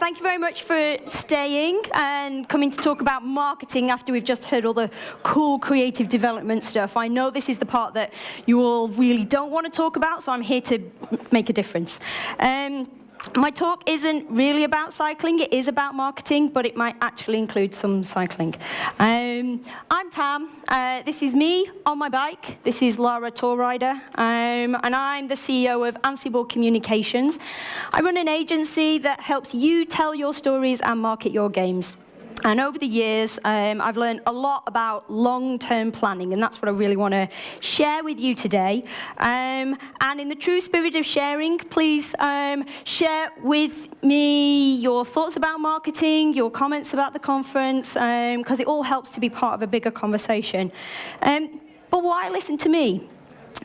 thank you very much for staying and coming to talk about marketing after we've just heard all the cool creative development stuff. I know this is the part that you all really don't want to talk about, so I'm here to make a difference. My talk isn't really about cycling, it is about marketing, but it might actually include some cycling. I'm Tam, this is me on my bike, this is Lara Tour Rider, and I'm the CEO of Ansible Communications. I run an agency that helps you tell your stories and market your games. And over the years, I've learned a lot about long-term planning, and that's what I really want to share with you today. And in the true spirit of sharing, please share with me your thoughts about marketing, your comments about the conference, because it all helps to be part of a bigger conversation. But why listen to me?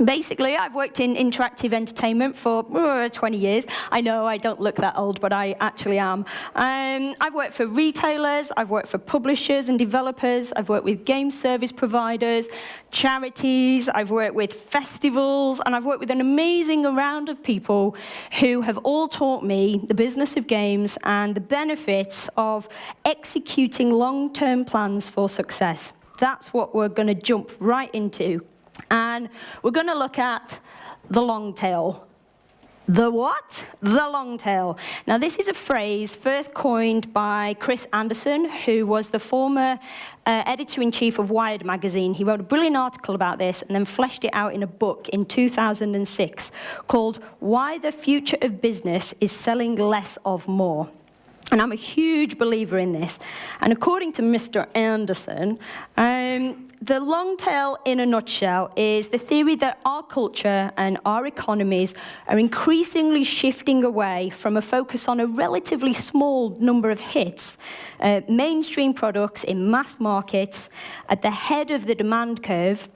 Basically, I've worked in interactive entertainment for 20 years. I know I don't look that old, but I actually am. I've worked for retailers, I've worked for publishers and developers, I've worked with game service providers, charities, I've worked with festivals, and I've worked with an amazing round of people who have all taught me the business of games and the benefits of executing long-term plans for success. That's what we're going to jump right into. And we're going to look at the long tail. The what? The long tail. Now, this is a phrase first coined by Chris Anderson, who was the former editor-in-chief of Wired magazine. He wrote a brilliant article about this and then fleshed it out in a book in 2006 called Why the Future of Business is Selling Less of More. And I'm a huge believer in this. And according to Mr. Anderson, the long tail, in a nutshell, is the theory that our culture and our economies are increasingly shifting away from a focus on a relatively small number of hits, mainstream products in mass markets at the head of the demand curve.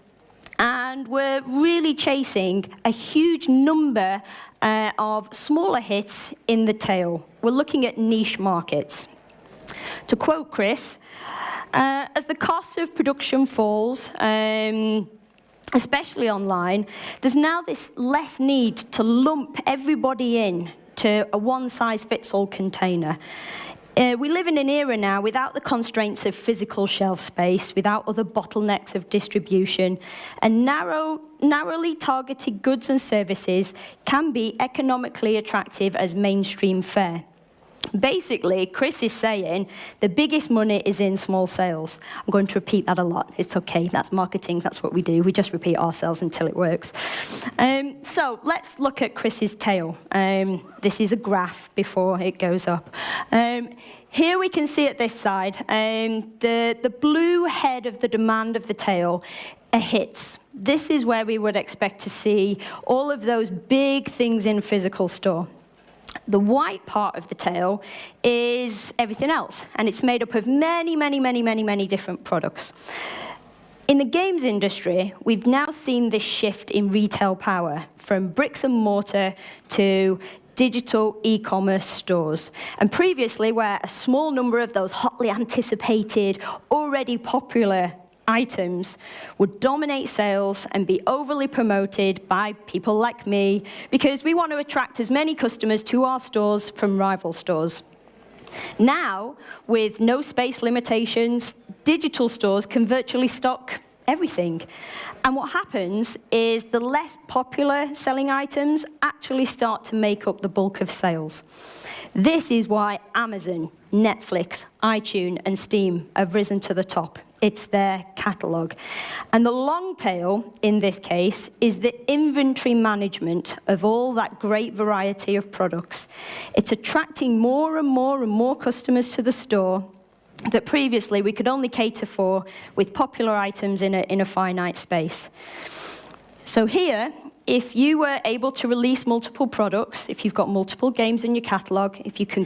And we're really chasing a huge number of smaller hits in the tail. We're looking at niche markets. To quote Chris, as the cost of production falls, especially online, there's now this less need to lump everybody in to a one-size-fits-all container. We live in an era now without the constraints of physical shelf space, without other bottlenecks of distribution, and narrowly targeted goods and services can be economically attractive as mainstream fare. Basically, Chris is saying the biggest money is in small sales. I'm going to repeat that a lot. It's okay. That's marketing. That's what we do. We just repeat ourselves until it works. So let's look at Chris's tail. This is a graph before it goes up. Here we can see at this side, the blue head of the demand of the tail are hits. This is where we would expect to see all of those big things in physical store. The white part of the tail is everything else, and it's made up of many different products. In the games industry, we've now seen this shift in retail power from bricks and mortar to digital e-commerce stores. And previously, where a small number of those hotly anticipated, already popular items would dominate sales and be overly promoted by people like me because we want to attract as many customers to our stores from rival stores. Now, with no space limitations, digital stores can virtually stock everything. And what happens is the less popular selling items actually start to make up the bulk of sales. This is why Amazon, Netflix, iTunes, and Steam have risen to the top. It's their catalogue. And the long tail, in this case, is the inventory management of all that great variety of products. It's attracting more and more customers to the store that previously we could only cater for with popular items in a finite space. So here, if you were able to release multiple products, if you've got multiple games in your catalogue, if you can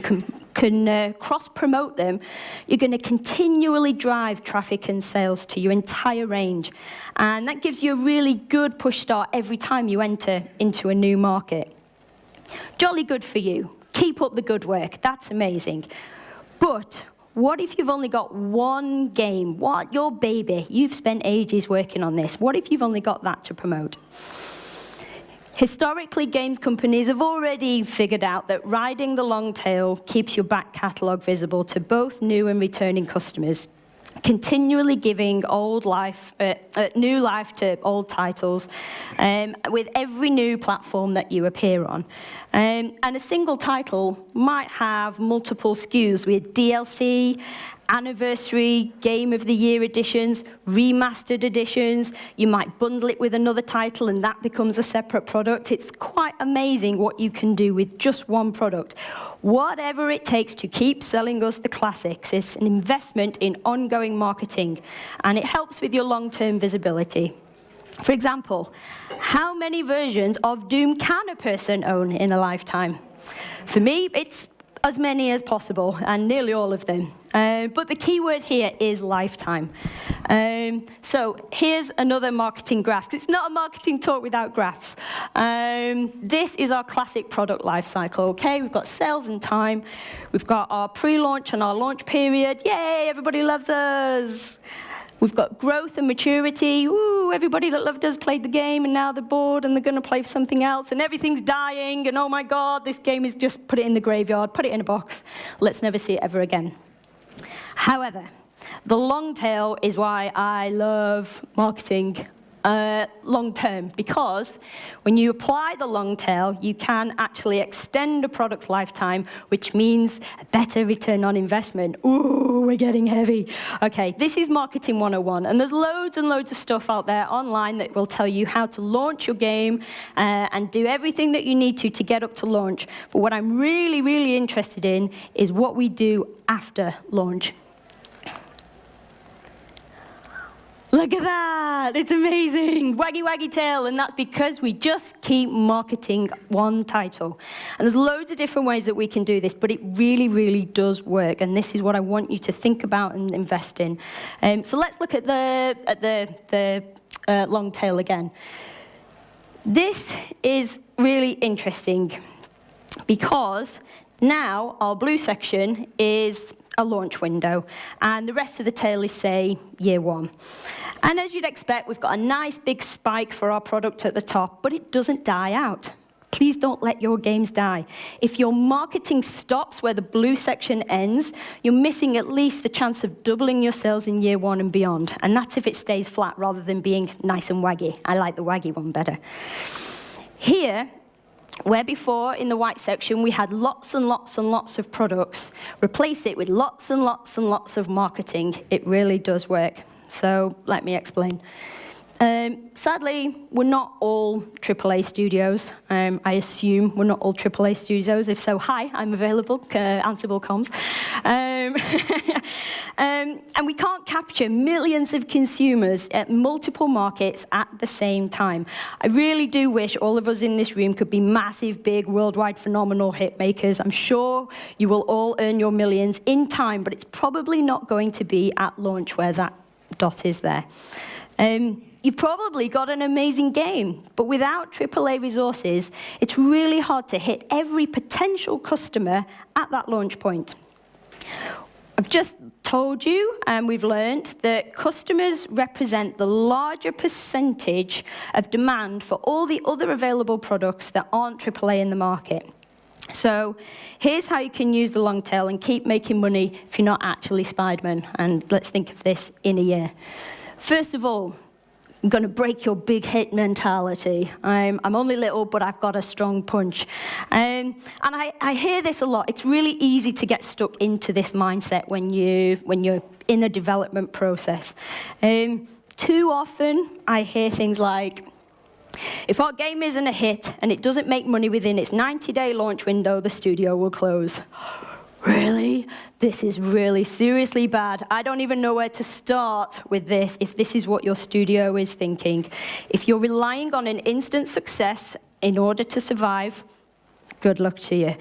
cross-promote them, you're going to continually drive traffic and sales to your entire range. And that gives you a really good push start every time you enter into a new market. Jolly good for you. Keep up the good work. That's amazing. But what if you've only got one game? What, your baby? You've spent ages working on this. What if you've only got that to promote? Historically, games companies have already figured out that riding the long tail keeps your back catalogue visible to both new and returning customers, continually giving new life to old titles with every new platform that you appear on. And a single title might have multiple SKUs with DLC, anniversary, Game of the Year editions, remastered editions. You might bundle it with another title and that becomes a separate product. It's quite amazing what you can do with just one product. Whatever it takes to keep selling us the classics is an investment in ongoing marketing, and it helps with your long-term visibility. For example, how many versions of Doom can a person own in a lifetime? For me, it's as many as possible, and nearly all of them. But the key word here is lifetime. So here's another marketing graph. It's not a marketing talk without graphs. This is our classic product life cycle, okay? We've got sales and time. We've got our pre-launch and our launch period. Yay, everybody loves us. We've got growth and maturity. Ooh, everybody that loved us played the game, and now they're bored, and they're going to play something else, and everything's dying, and oh my God, this game is just put it in the graveyard, put it in a box. Let's never see it ever again. However, the long tail is why I love marketing long term, because when you apply the long tail, you can actually extend a product's lifetime, which means a better return on investment. Ooh, we're getting heavy. Okay, this is Marketing 101, and there's loads and loads of stuff out there online that will tell you how to launch your game and do everything that you need to get up to launch. But what I'm really, really interested in is what we do after launch. Look at that, it's amazing. Waggy, waggy tail, and that's because we just keep marketing one title. And there's loads of different ways that we can do this, but it really, really does work, and this is what I want you to think about and invest in. So let's look at the long tail again. This is really interesting because now our blue section is a launch window, and the rest of the tail is, say, year one. And as you'd expect, we've got a nice big spike for our product at the top, but it doesn't die out. Please don't let your games die. If your marketing stops where the blue section ends, you're missing at least the chance of doubling your sales in year one and beyond. And that's if it stays flat rather than being nice and waggy. I like the waggy one better. Here, where before in the white section we had lots and lots and lots of products, replace it with lots and lots and lots of marketing. It really does work. So let me explain. Sadly, we're not all AAA studios. I assume we're not all AAA studios. If so, hi, I'm available, Ansible comms. And we can't capture millions of consumers at multiple markets at the same time. I really do wish all of us in this room could be massive, big, worldwide, phenomenal hit makers. I'm sure you will all earn your millions in time, but it's probably not going to be at launch where that dot is there. You've probably got an amazing game, but without AAA resources, it's really hard to hit every potential customer at that launch point. I've just told you, and we've learned, that customers represent the larger percentage of demand for all the other available products that aren't AAA in the market. So here's how you can use the long tail and keep making money if you're not actually Spider-Man. And let's think of this in a year. First of all, I'm going to break your big hit mentality. I'm only little, but I've got a strong punch. And I hear this a lot. It's really easy to get stuck into this mindset when you're in a development process. Too often, I hear things like, if our game isn't a hit and it doesn't make money within its 90-day launch window, the studio will close. Really? This is really seriously bad. I don't even know where to start with this if this is what your studio is thinking. If you're relying on an instant success in order to survive, good luck to you.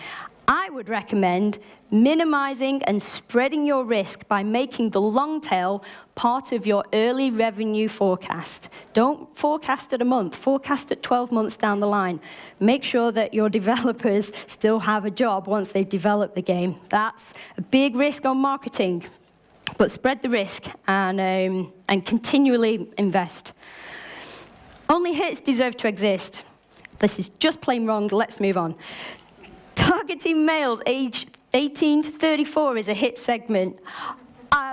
I would recommend minimizing and spreading your risk by making the long tail part of your early revenue forecast. Don't forecast at a month, forecast at 12 months down the line. Make sure that your developers still have a job once they've developed the game. That's a big risk on marketing, but spread the risk and continually invest. Only hits deserve to exist. This is just plain wrong. Let's move on. Targeting males aged 18 to 34 is a hit segment.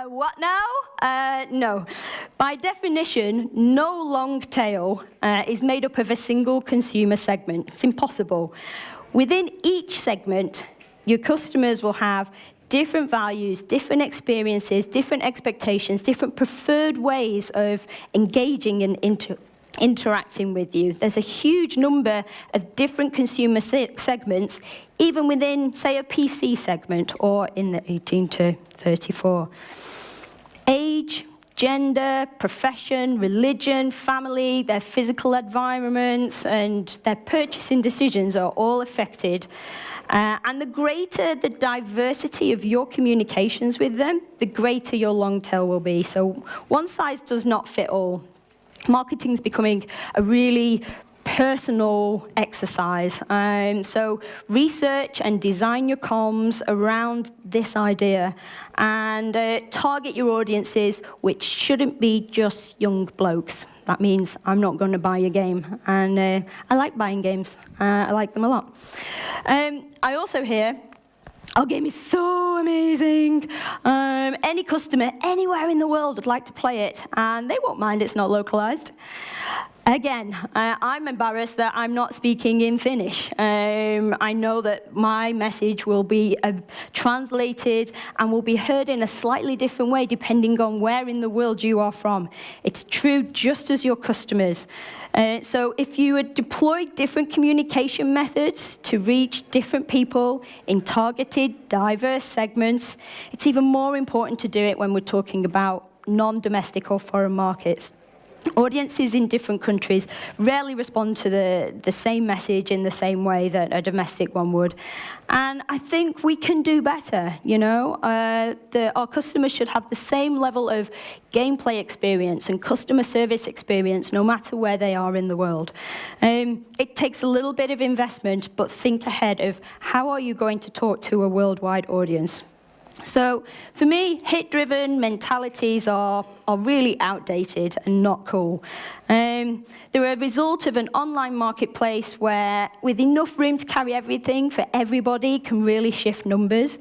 What now? No. By definition, no long tail is made up of a single consumer segment. It's impossible. Within each segment, your customers will have different values, different experiences, different expectations, different preferred ways of engaging and interacting with you. There's a huge number of different consumer segments, even within, say, a PC segment or in the 18 to 34. Age, gender, profession, religion, family, their physical environments, and their purchasing decisions are all affected. And the greater the diversity of your communications with them, the greater your long tail will be. So one size does not fit all. Marketing is becoming a really personal exercise. So research and design your comms around this idea and target your audiences, which shouldn't be just young blokes. That means I'm not going to buy your game. And I like buying games. I like them a lot. I also hear, our game is so amazing. Any customer anywhere in the world would like to play it, and they won't mind it's not localized. Again, I'm embarrassed that I'm not speaking in Finnish. I know that my message will be translated and will be heard in a slightly different way depending on where in the world you are from. It's true just as your customers. So if you would deploy different communication methods to reach different people in targeted, diverse segments, it's even more important to do it when we're talking about non-domestic or foreign markets. Audiences in different countries rarely respond to the same message in the same way that a domestic one would. And I think we can do better, you know. Our customers should have the same level of gameplay experience and customer service experience no matter where they are in the world. It takes a little bit of investment, but think ahead of how are you going to talk to a worldwide audience. So, for me, hit-driven mentalities are really outdated and not cool. They're a result of an online marketplace where, with enough room to carry everything for everybody, can really shift numbers.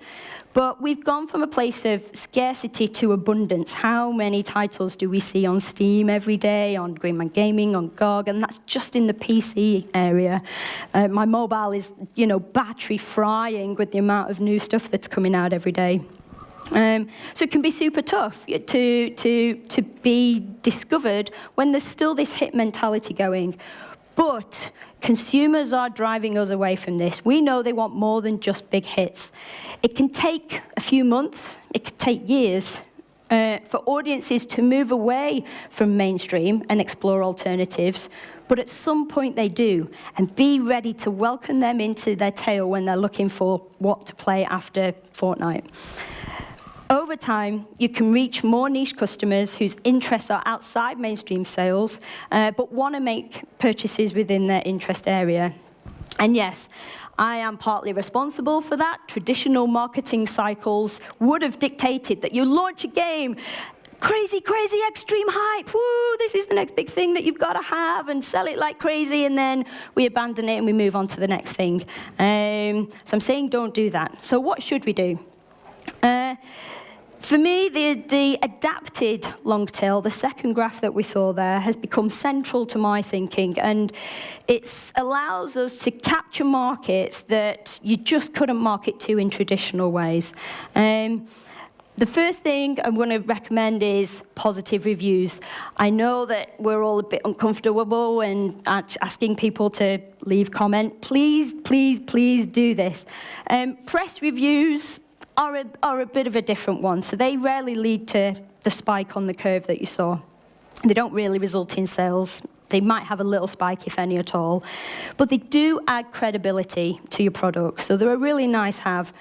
But we've gone from a place of scarcity to abundance. How many titles do we see on Steam every day, on Green Man Gaming, on GOG? And that's just in the PC area. My mobile is, you know, battery frying with the amount of new stuff that's coming out every day. So it can be super tough to be discovered when there's still this hit mentality going. But consumers are driving us away from this. We know they want more than just big hits. It can take a few months, it could take years, for audiences to move away from mainstream and explore alternatives. But at some point they do, and be ready to welcome them into their tail when they're looking for what to play after Fortnite. Over time, you can reach more niche customers whose interests are outside mainstream sales, but want to make purchases within their interest area. And yes, I am partly responsible for that. Traditional marketing cycles would have dictated that you launch a game, crazy, crazy, extreme hype. Woo, this is the next big thing that you've got to have, and sell it like crazy, and then we abandon it and we move on to the next thing. So I'm saying don't do that. So what should we do? For me, the adapted long tail, the second graph that we saw there, has become central to my thinking, and it allows us to capture markets that you just couldn't market to in traditional ways. The first thing I'm going to recommend is positive reviews. I know that we're all a bit uncomfortable and asking people to leave comment. Please, please, please do this. Press reviews are a bit of a different one. So they rarely lead to the spike on the curve that you saw. They don't really result in sales. They might have a little spike, if any at all. But they do add credibility to your product. So they're a really nice have.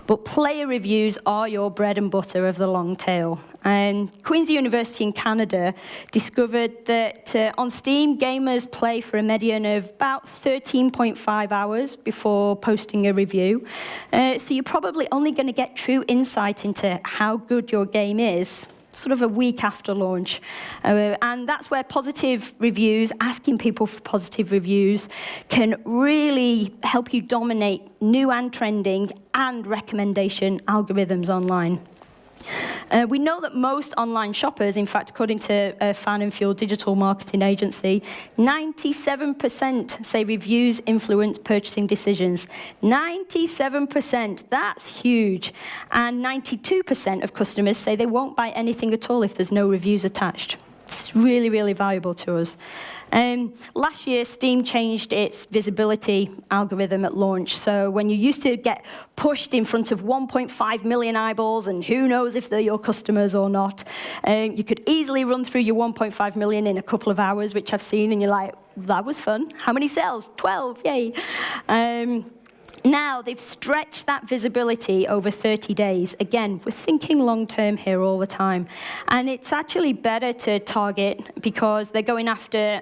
But player reviews are your bread and butter of the long tail. And Queen's University in Canada discovered that on Steam, gamers play for a median of about 13.5 hours before posting a review. So you're probably only going to get true insight into how good your game is sort of a week after launch. And that's where positive reviews, asking people for positive reviews, can really help you dominate new and trending and recommendation algorithms online. We know that most online shoppers, in fact, according to Fan and Fuel digital marketing agency, 97% say reviews influence purchasing decisions. 97%, that's huge. And 92% of customers say they won't buy anything at all if there's no reviews attached. It's really, really valuable to us. Last year, Steam changed its visibility algorithm at launch. So when you used to get pushed in front of 1.5 million eyeballs, and who knows if they're your customers or not, you could easily run through your 1.5 million in a couple of hours, which I've seen, and you're like, that was fun. How many sales? 12, yay. Now, they've stretched that visibility over 30 days. Again, we're thinking long-term here all the time. And it's actually better to target because they're going after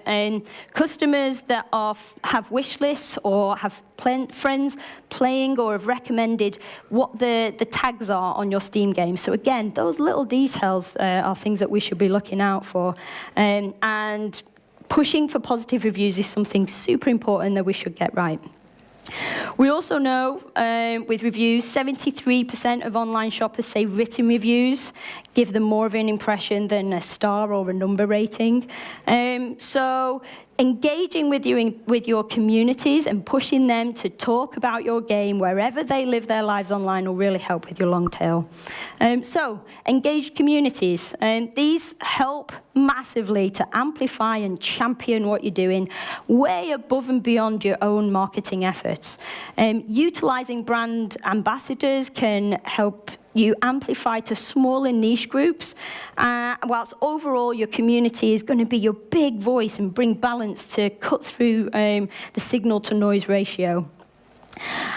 customers that have wish lists or have friends playing or have recommended what the tags are on your Steam game. So again, those little details are things that we should be looking out for. And pushing for positive reviews is something super important that we should get right. We also know with reviews, 73% of online shoppers say written reviews give them more of an impression than a star or a number rating. So engaging with your communities and pushing them to talk about your game wherever they live their lives online will really help with your long tail. So engaged communities. These help massively to amplify and champion what you're doing way above and beyond your own marketing efforts. Utilizing brand ambassadors can help you amplify to smaller niche groups, whilst overall your community is going to be your big voice and bring balance to cut through the signal-to-noise ratio.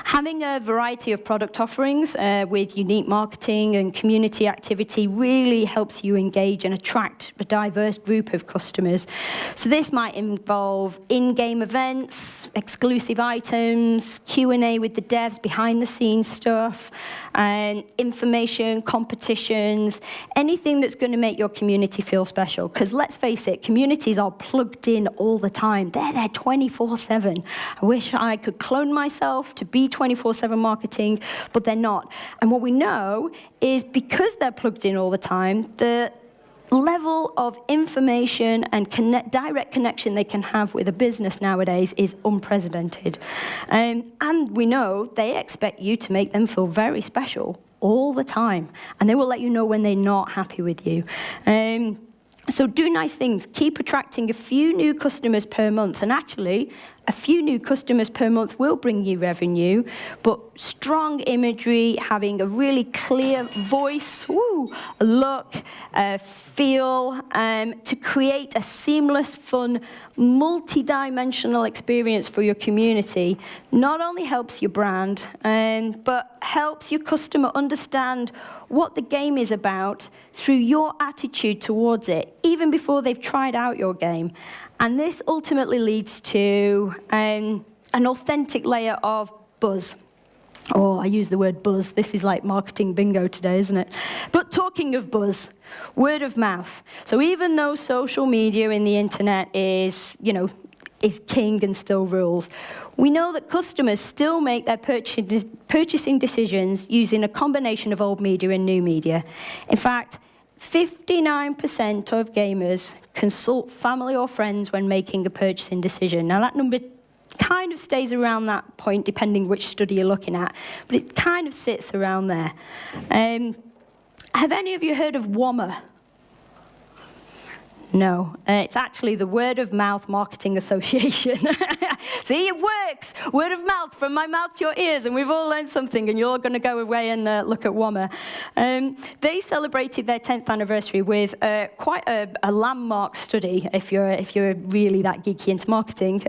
Having a variety of product offerings with unique marketing and community activity really helps you engage and attract a diverse group of customers. So this might involve in-game events, exclusive items, Q&A with the devs, behind-the-scenes stuff, and information, competitions, anything that's going to make your community feel special. Because let's face it, communities are plugged in all the time. They're there 24/7. I wish I could clone myself to be 24/7 marketing, but they're not. And what we know is because they're plugged in all the time, the level of information and direct connection they can have with a business nowadays is unprecedented. And we know they expect you to make them feel very special all the time. And they will let you know when they're not happy with you. So do nice things. Keep attracting a few new customers per month. And actually, a few new customers per month will bring you revenue, but strong imagery, having a really clear voice, a look, feel, to create a seamless, fun, multi-dimensional experience for your community, not only helps your brand, but helps your customer understand what the game is about through your attitude towards it, even before they've tried out your game. And this ultimately leads to an authentic layer of buzz. Oh, I use the word buzz. This is like marketing bingo today, isn't it? But talking of buzz, word of mouth. So even though social media and the internet is king and still rules, we know that customers still make their purchasing decisions using a combination of old media and new media. In fact, 59% of gamers consult family or friends when making a purchasing decision. Now, that number kind of stays around that point, depending which study you're looking at, but it kind of sits around there. Have any of you heard of WOMA? No, it's actually the Word of Mouth Marketing Association. See, it works. Word of mouth, from my mouth to your ears, and we've all learned something, and you're going to go away and look at WOMA. They celebrated their 10th anniversary with quite a landmark study. If you're really that geeky into marketing,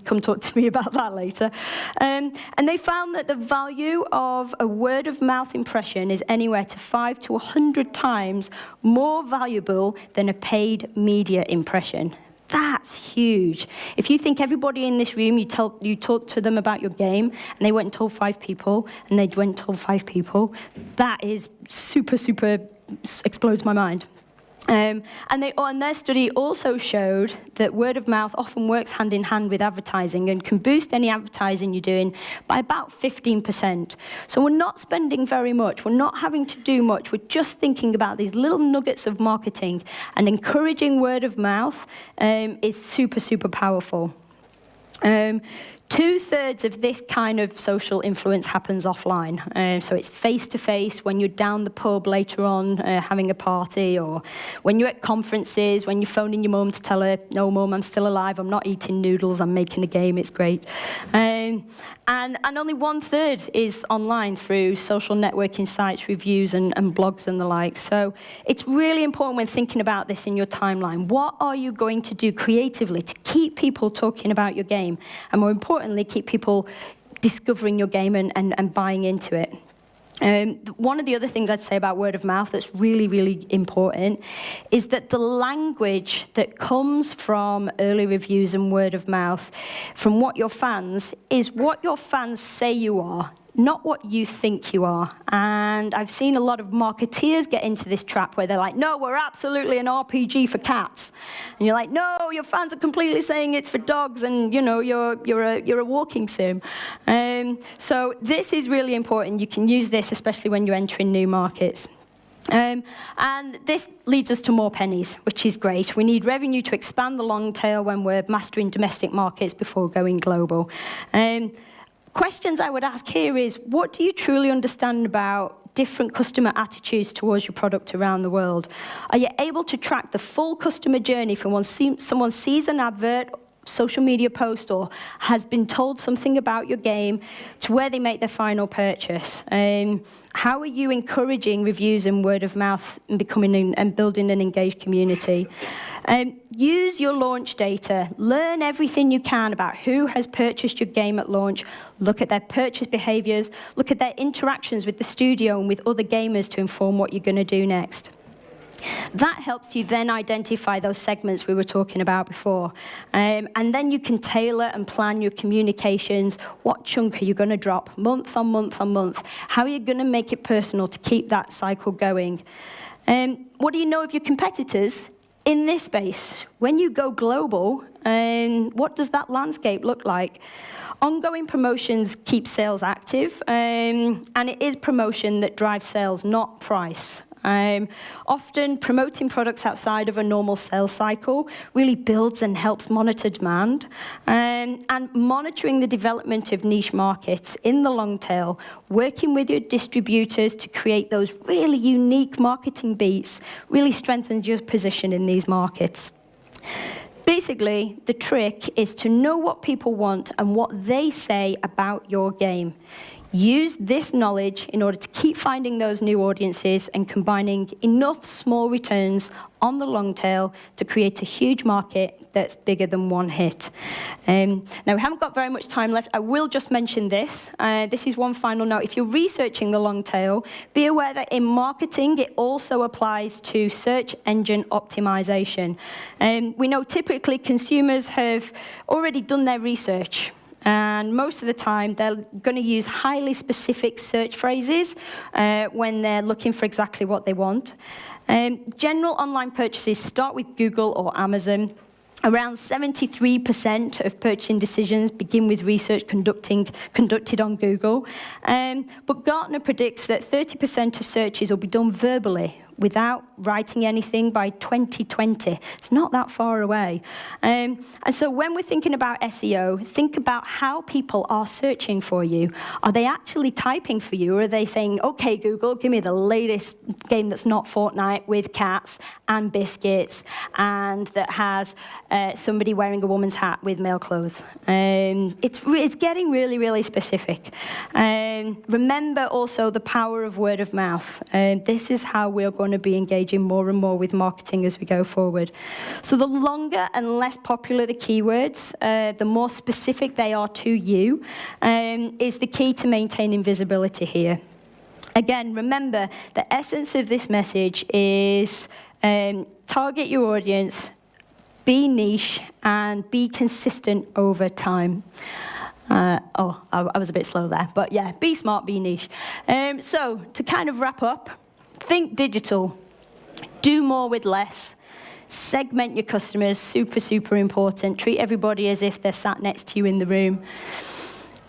come talk to me about that later. And they found that the value of a word of mouth impression is anywhere to 5 to 100 times more valuable than a paid media impression. That's huge. If you think everybody in this room, you talk to them about your game, and they went and told 5 people, and they went and told 5 people, that is super, super explodes my mind. And their study also showed that word of mouth often works hand in hand with advertising and can boost any advertising you're doing by about 15%. So we're not spending very much, we're not having to do much, we're just thinking about these little nuggets of marketing, and encouraging word of mouth is super, super powerful. 2/3 of this kind of social influence happens offline. So it's face-to-face when you're down the pub later on having a party, or when you're at conferences, when you're phoning your mum to tell her, no, mum, I'm still alive, I'm not eating noodles, I'm making a game, it's great. And only 1/3 is online through social networking sites, reviews, and blogs and the like. So it's really important when thinking about this in your timeline. What are you going to do creatively to keep people talking about your game? And more importantly, keep people discovering your game and buying into it. One of the other things I'd say about word of mouth that's really, really important is that the language that comes from early reviews and word of mouth from what your fans is what your fans say you are, not what you think you are. And I've seen a lot of marketeers get into this trap where they're like, no, we're absolutely an RPG for cats. And you're like, no, your fans are completely saying it's for dogs, and you know, you're a walking sim. So this is really important. You can use this especially when you enter in new markets. And this leads us to more pennies, which is great. We need revenue to expand the long tail when we're mastering domestic markets before going global. Questions I would ask here is, what do you truly understand about different customer attitudes towards your product around the world? Are you able to track the full customer journey from when someone sees an advert, social media post, or has been told something about your game to where they make their final purchase? How are you encouraging reviews and word of mouth and building an engaged community? Use your launch data. Learn everything you can about who has purchased your game at launch. Look at their purchase behaviors. Look at their interactions with the studio and with other gamers to inform what you're going to do next. That helps you then identify those segments we were talking about before. And then you can tailor and plan your communications. What chunk are you going to drop month on month on month? How are you going to make it personal to keep that cycle going? What do you know of your competitors in this space? When you go global, what does that landscape look like? Ongoing promotions keep sales active, and it is promotion that drives sales, not price. Often promoting products outside of a normal sales cycle really builds and helps monitor demand, and monitoring the development of niche markets in the long tail, working with your distributors to create those really unique marketing beats really strengthens your position in these markets. Basically, the trick is to know what people want and what they say about your game. Use this knowledge in order to keep finding those new audiences and combining enough small returns on the long tail to create a huge market that's bigger than one hit. Now, we haven't got very much time left. I will just mention this. This is one final note. If you're researching the long tail, be aware that in marketing, it also applies to search engine optimization. We know typically consumers have already done their research. And most of the time, they're going to use highly specific search phrases when they're looking for exactly what they want. General online purchases start with Google or Amazon. Around 73% of purchasing decisions begin with research conducted on Google. But Gartner predicts that 30% of searches will be done verbally, without writing anything by 2020. It's not that far away. And so when we're thinking about SEO, think about how people are searching for you. Are they actually typing for you, or are they saying, okay, Google, give me the latest game that's not Fortnite with cats and biscuits and that has somebody wearing a woman's hat with male clothes? It's getting really, really specific. Remember also the power of word of mouth. This is how we're going to be engaging more and more with marketing as we go forward. So the longer and less popular the keywords, the more specific they are to you, is the key to maintaining visibility here. Again, remember, the essence of this message is target your audience, be niche, and be consistent over time. I was a bit slow there, but yeah, be smart, be niche. So to kind of wrap up, think digital, Do more with less. Segment your customers, super, super important. Treat everybody as if they're sat next to you in the room.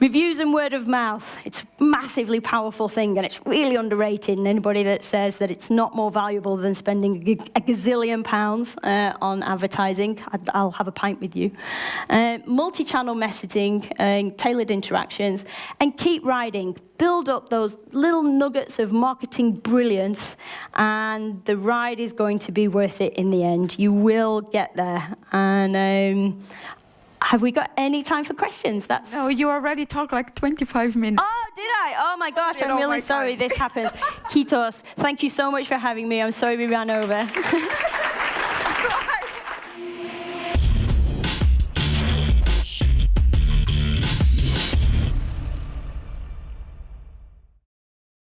Reviews and word of mouth. It's a massively powerful thing, and it's really underrated. And anybody that says that it's not more valuable than spending a gazillion pounds on advertising, I'll have a pint with you. Multi-channel messaging, tailored interactions, and keep riding. Build up those little nuggets of marketing brilliance, and the ride is going to be worth it in the end. You will get there. And have we got any time for questions? No, you already talked like 25 minutes. Oh, did I? Oh my gosh, I'm really sorry this happened. Kiitos. Thank you so much for having me. I'm sorry we ran over.